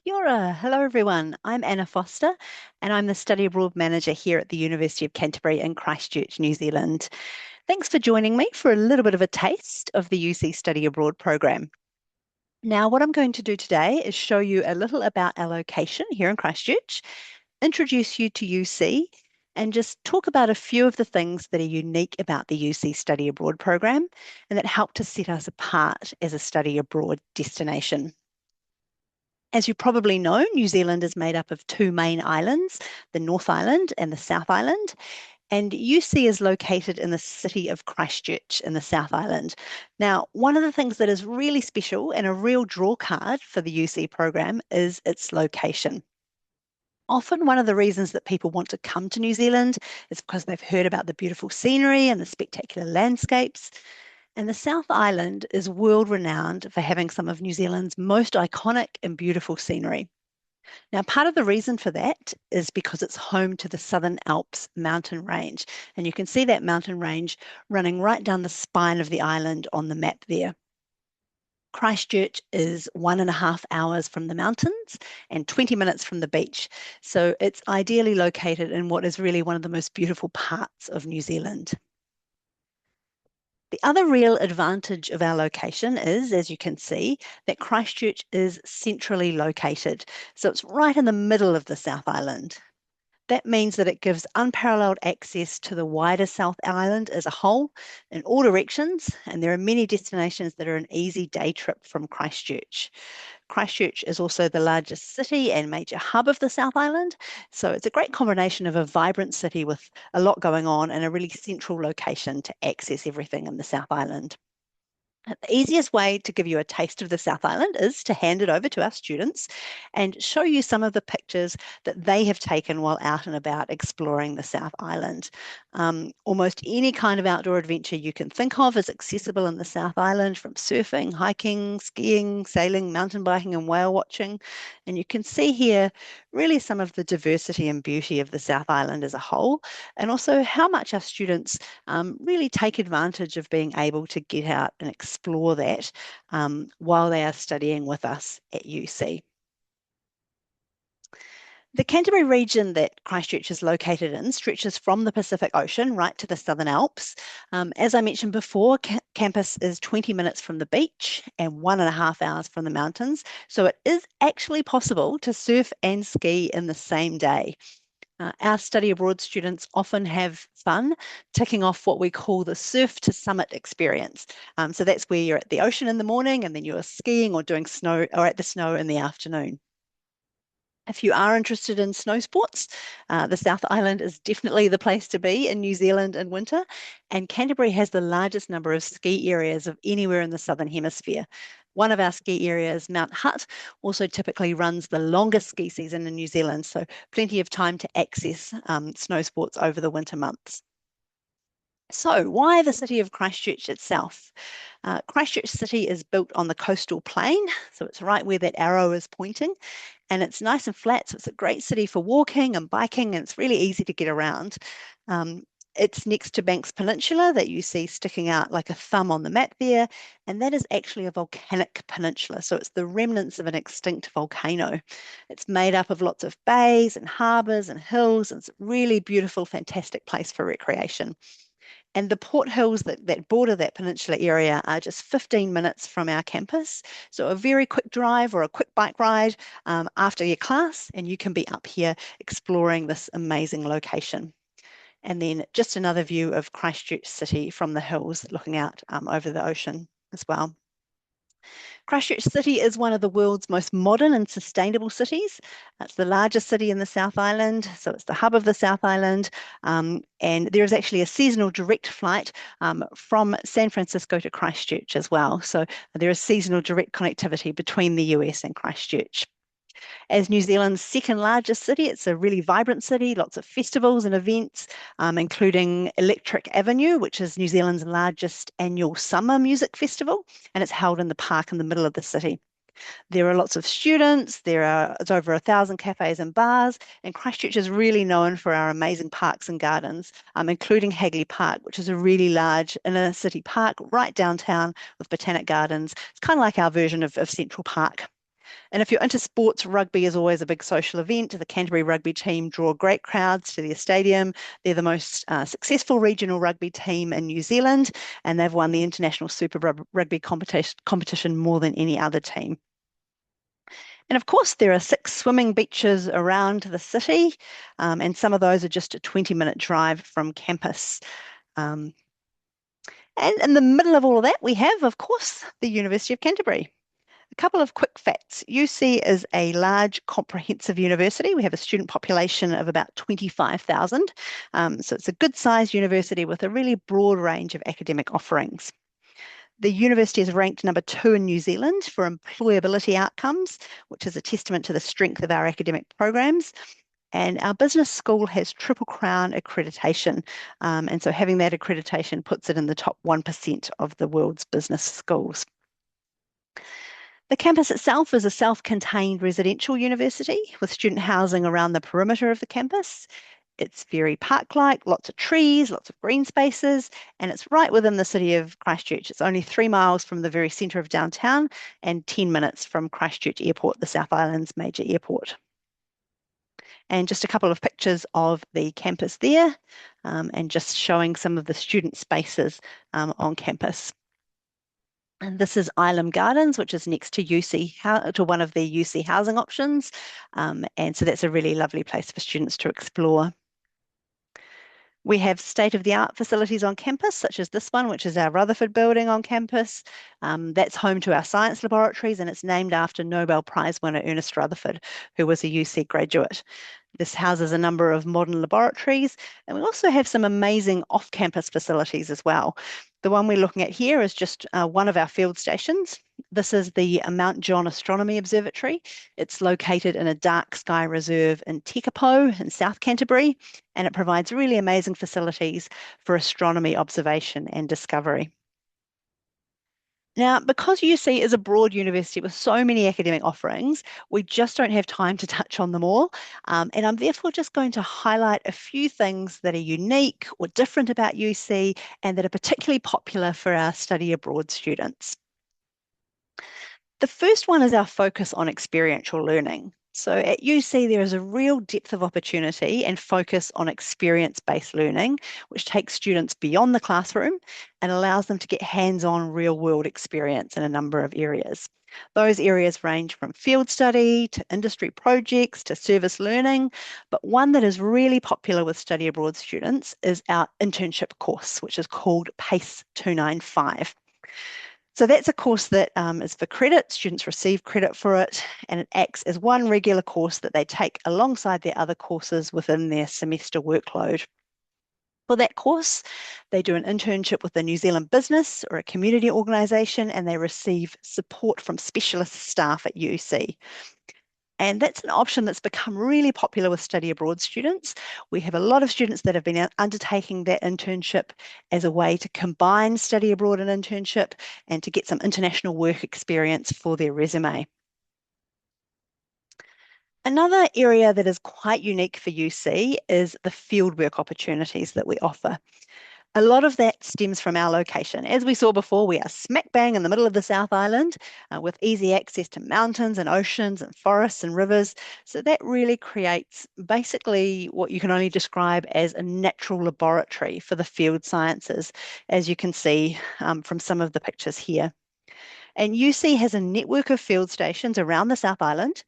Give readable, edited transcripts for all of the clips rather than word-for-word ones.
Kia ora. Hello, everyone. I'm Anna Foster, and I'm the Study Abroad Manager here at the University of Canterbury in Christchurch, New Zealand. Thanks for joining me for a little bit of a taste of the UC Study Abroad program. Now, what I'm going to do today is show you a little about our location here in Christchurch, introduce you to UC, and just talk about a few of the things that are unique about the UC Study Abroad program and that help to set us apart as a study abroad destination. As you probably know, New Zealand is made up of two main islands, the North Island and the South Island. And UC is located in the city of Christchurch in the South Island. Now, one of the things that is really special and a real draw card for the UC program is its location. Often, one of the reasons that people want to come to New Zealand is because they've heard about the beautiful scenery and the spectacular landscapes. And the South Island is world renowned for having some of New Zealand's most iconic and beautiful scenery. Now, part of the reason for that is because it's home to the Southern Alps mountain range. And you can see that mountain range running right down the spine of the island on the map there. Christchurch is 1.5 hours from the mountains and 20 minutes from the beach. So it's ideally located in what is really one of the most beautiful parts of New Zealand. The other real advantage of our location is, as you can see, that Christchurch is centrally located. So it's right in the middle of the South Island. That means that it gives unparalleled access to the wider South Island as a whole in all directions, and there are many destinations that are an easy day trip from Christchurch. Christchurch is also the largest city and major hub of the South Island, so it's a great combination of a vibrant city with a lot going on and a really central location to access everything in the South Island. The easiest way to give you a taste of the South Island is to hand it over to our students and show you some of the pictures that they have taken while out and about exploring the South Island. Almost any kind of outdoor adventure you can think of is accessible in the South Island, from surfing, hiking, skiing, sailing, mountain biking, and whale watching. And you can see here really some of the diversity and beauty of the South Island as a whole, and also how much our students really take advantage of being able to get out and explore that while they are studying with us at UC. The Canterbury region that Christchurch is located in stretches from the Pacific Ocean right to the Southern Alps. As I mentioned before, campus is 20 minutes from the beach and 1.5 hours from the mountains. So it is actually possible to surf and ski in the same day. Our study abroad students often have fun ticking off what we call the surf to summit experience. So that's where you're at the ocean in the morning and then you're skiing or doing snow or at the snow in the afternoon. If you are interested in snow sports, the South Island is definitely the place to be in New Zealand in winter. And Canterbury has the largest number of ski areas of anywhere in the Southern Hemisphere. One of our ski areas, Mount Hutt, also typically runs the longest ski season in New Zealand, so plenty of time to access snow sports over the winter months. So, why the city of Christchurch itself? Christchurch City is built on the coastal plain, so it's right where that arrow is pointing, and it's nice and flat, so it's a great city for walking and biking, and it's really easy to get around. It's next to Banks Peninsula that you see sticking out like a thumb on the map there, and that is actually a volcanic peninsula, so it's the remnants of an extinct volcano. It's made up of lots of bays and harbours and hills, and it's a really beautiful, fantastic place for recreation. And the Port Hills that border that peninsula area are just 15 minutes from our campus. So a very quick drive or a quick bike ride after your class, and you can be up here exploring this amazing location. And then just another view of Christchurch City from the hills looking out over the ocean as well. Christchurch City is one of the world's most modern and sustainable cities. It's the largest city in the South Island, so it's the hub of the South Island. And there is actually a seasonal direct flight from San Francisco to Christchurch as well. So there is seasonal direct connectivity between the US and Christchurch. As New Zealand's second largest city, it's a really vibrant city, lots of festivals and events, including Electric Avenue, which is New Zealand's largest annual summer music festival, and it's held in the park in the middle of the city. There are lots of students, it's over 1,000 cafes and bars, and Christchurch is really known for our amazing parks and gardens, including Hagley Park, which is a really large inner city park right downtown with botanic gardens. It's kind of like our version of Central Park. And if you're into sports, rugby is always a big social event. The Canterbury rugby team draw great crowds to their stadium. They're the most successful regional rugby team in New Zealand, and they've won the International Super Rugby competition more than any other team. And of course, there are 6 swimming beaches around the city, and some of those are just a 20-minute drive from campus. And in the middle of all of that, we have, of course, the University of Canterbury. A couple of quick facts. UC is a large comprehensive university. We have a student population of about 25,000. So it's a good sized university with a really broad range of academic offerings. The university is ranked number 2 in New Zealand for employability outcomes, which is a testament to the strength of our academic programs. And our business school has Triple Crown accreditation. And so having that accreditation puts it in the top 1% of the world's business schools. The campus itself is a self-contained residential university with student housing around the perimeter of the campus. It's very park-like, lots of trees, lots of green spaces, and it's right within the city of Christchurch. It's only 3 miles from the very centre of downtown and 10 minutes from Christchurch Airport, the South Island's major airport. And just a couple of pictures of the campus there, and just showing some of the student spaces on campus. And this is Ilam Gardens, which is next to UC, to one of the UC housing options. And so that's a really lovely place for students to explore. We have state-of-the-art facilities on campus, such as this one, which is our Rutherford building on campus. That's home to our science laboratories, and it's named after Nobel Prize winner Ernest Rutherford, who was a UC graduate. This houses a number of modern laboratories, and we also have some amazing off-campus facilities as well. The one we're looking at here is just one of our field stations. This is the Mount John Astronomy Observatory. It's located in a dark sky reserve in Tekapo in South Canterbury, and it provides really amazing facilities for astronomy observation and discovery. Now, because UC is a broad university with so many academic offerings, we just don't have time to touch on them all. And I'm therefore just going to highlight a few things that are unique or different about UC and that are particularly popular for our study abroad students. The first one is our focus on experiential learning. So at UC, there is a real depth of opportunity and focus on experience-based learning, which takes students beyond the classroom and allows them to get hands-on real-world experience in a number of areas. Those areas range from field study to industry projects to service learning, but one that is really popular with study abroad students is our internship course, which is called PACE 295. So that's a course that is for credit. Students receive credit for it, and it acts as one regular course that they take alongside their other courses within their semester workload. For that course, they do an internship with a New Zealand business or a community organisation, and they receive support from specialist staff at UC. And that's an option that's become really popular with study abroad students. We have a lot of students that have been undertaking that internship as a way to combine study abroad and internship and to get some international work experience for their resume. Another area that is quite unique for UC is the fieldwork opportunities that we offer. A lot of that stems from our location. As we saw before, we are smack bang in the middle of the South Island with easy access to mountains and oceans and forests and rivers. So that really creates basically what you can only describe as a natural laboratory for the field sciences, as you can see from some of the pictures here. And UC has a network of field stations around the South Island,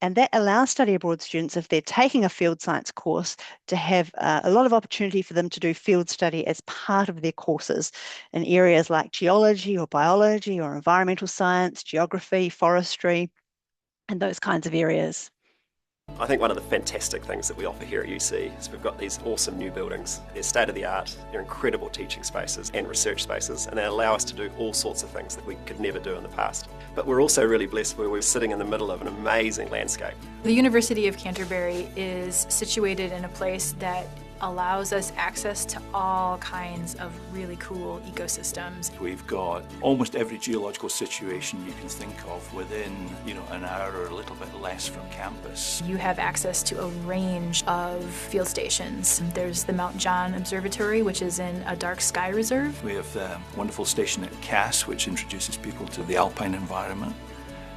and that allows study abroad students, if they're taking a field science course, to have a lot of opportunity for them to do field study as part of their courses in areas like geology or biology or environmental science, geography, forestry, and those kinds of areas. I think one of the fantastic things that we offer here at UC is we've got these awesome new buildings. They're state-of-the-art, they're incredible teaching spaces and research spaces, and they allow us to do all sorts of things that we could never do in the past. But we're also really blessed where we're sitting in the middle of an amazing landscape. The University of Canterbury is situated in a place that allows us access to all kinds of really cool ecosystems. We've got almost every geological situation you can think of within, an hour or a little bit less from campus. You have access to a range of field stations. There's the Mount John Observatory, which is in a dark sky reserve. We have the wonderful station at Cass, which introduces people to the alpine environment.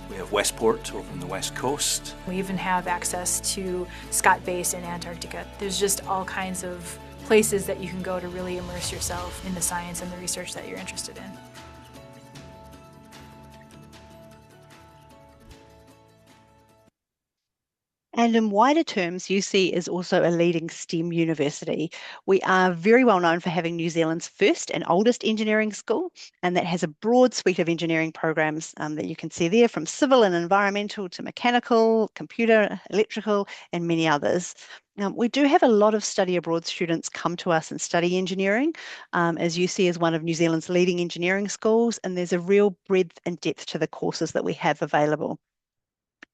We have Westport over on the west coast. We even have access to Scott Base in Antarctica. There's just all kinds of places that you can go to really immerse yourself in the science and the research that you're interested in. And in wider terms, UC is also a leading STEM university. We are very well known for having New Zealand's first and oldest engineering school, and that has a broad suite of engineering programs that you can see there, from civil and environmental to mechanical, computer, electrical, and many others. We do have a lot of study abroad students come to us and study engineering, as UC is one of New Zealand's leading engineering schools, and there's a real breadth and depth to the courses that we have available.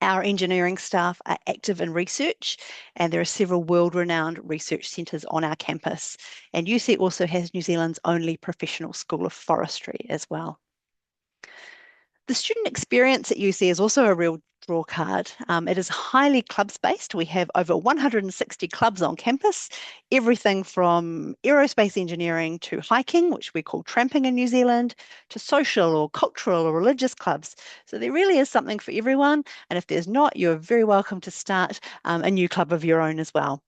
Our engineering staff are active in research, and there are several world-renowned research centres on our campus. And UC also has New Zealand's only professional school of forestry as well. The student experience at UC is also a real draw card. It is highly clubs-based. We have over 160 clubs on campus, everything from aerospace engineering to hiking, which we call tramping in New Zealand, to social or cultural or religious clubs. So there really is something for everyone. And if there's not, you're very welcome to start a new club of your own as well.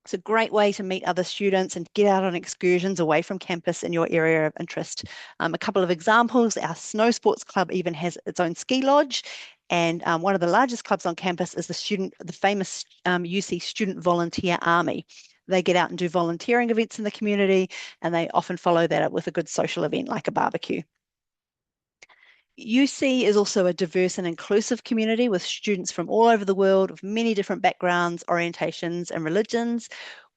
It's a great way to meet other students and get out on excursions away from campus in your area of interest. A couple of examples, our snow sports club even has its own ski lodge, and one of the largest clubs on campus is the famous UC Student Volunteer Army. They get out and do volunteering events in the community, and they often follow that up with a good social event like a barbecue. UC is also a diverse and inclusive community with students from all over the world with many different backgrounds, orientations, and religions.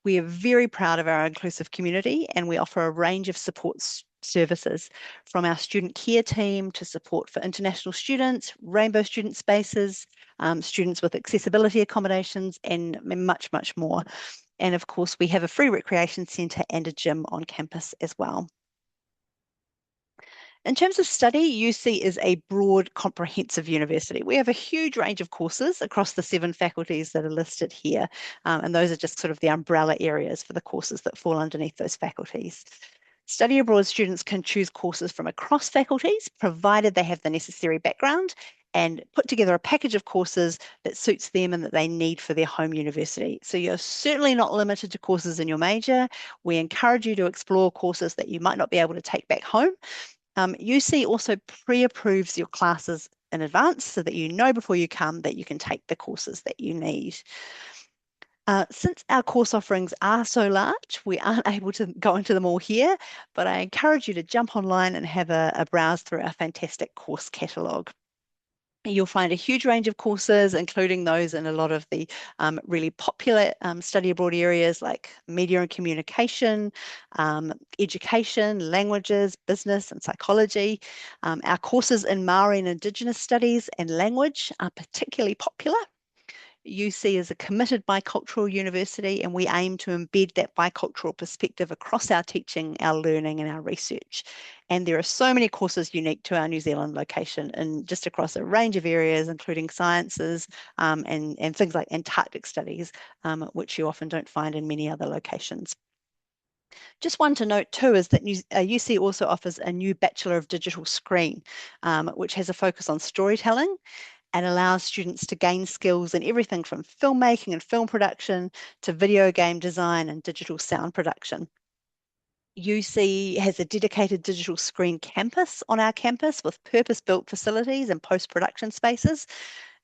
We are very proud of our inclusive community, and we offer a range of support services, from our student care team to support for international students, rainbow student spaces, students with accessibility accommodations, and much, much more. And of course, we have a free recreation centre and a gym on campus as well. In terms of study, UC is a broad, comprehensive university. We have a huge range of courses across the 7 faculties that are listed here, and those are just sort of the umbrella areas for the courses that fall underneath those faculties. Study abroad students can choose courses from across faculties, provided they have the necessary background, and put together a package of courses that suits them and that they need for their home university. So you're certainly not limited to courses in your major. We encourage you to explore courses that you might not be able to take back home. UC also pre-approves your classes in advance so that you know before you come that you can take the courses that you need. Since our course offerings are so large, we aren't able to go into them all here, but I encourage you to jump online and have a browse through our fantastic course catalogue. You'll find a huge range of courses, including those in a lot of the really popular study abroad areas like media and communication, education, languages, business and psychology. Our courses in Māori and Indigenous studies and language are particularly popular. UC is a committed bicultural university, and we aim to embed that bicultural perspective across our teaching, our learning, and our research. And there are so many courses unique to our New Zealand location and just across a range of areas, including sciences and things like Antarctic studies, which you often don't find in many other locations. Just one to note too is that UC also offers a new Bachelor of Digital Screen, which has a focus on storytelling and allows students to gain skills in everything from filmmaking and film production to video game design and digital sound production. UC has a dedicated digital screen campus on our campus with purpose-built facilities and post-production spaces,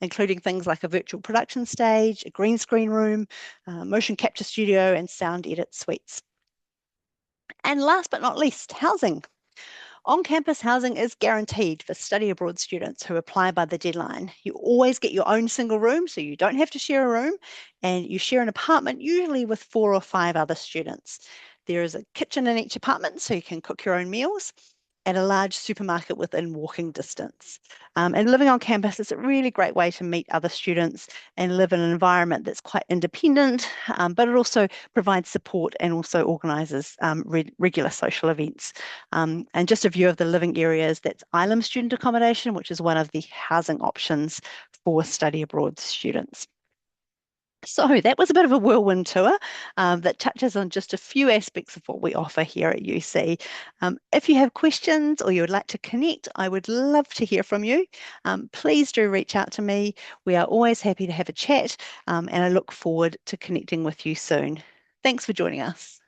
including things like a virtual production stage, a green screen room, motion capture studio, and sound edit suites. And last but not least, housing. On-campus housing is guaranteed for study abroad students who apply by the deadline. You always get your own single room, so you don't have to share a room, and you share an apartment usually with 4 or 5 other students. There is a kitchen in each apartment, so you can cook your own meals, and a large supermarket within walking distance. And living on campus is a really great way to meet other students and live in an environment that's quite independent, but it also provides support and also organises regular social events. And just a view of the living areas, that's Ilam student accommodation, which is one of the housing options for study abroad students. So that was a bit of a whirlwind tour that touches on just a few aspects of what we offer here at UC. If you have questions or you would like to connect, I would love to hear from you. Please do reach out to me. We are always happy to have a chat, and I look forward to connecting with you soon. Thanks for joining us.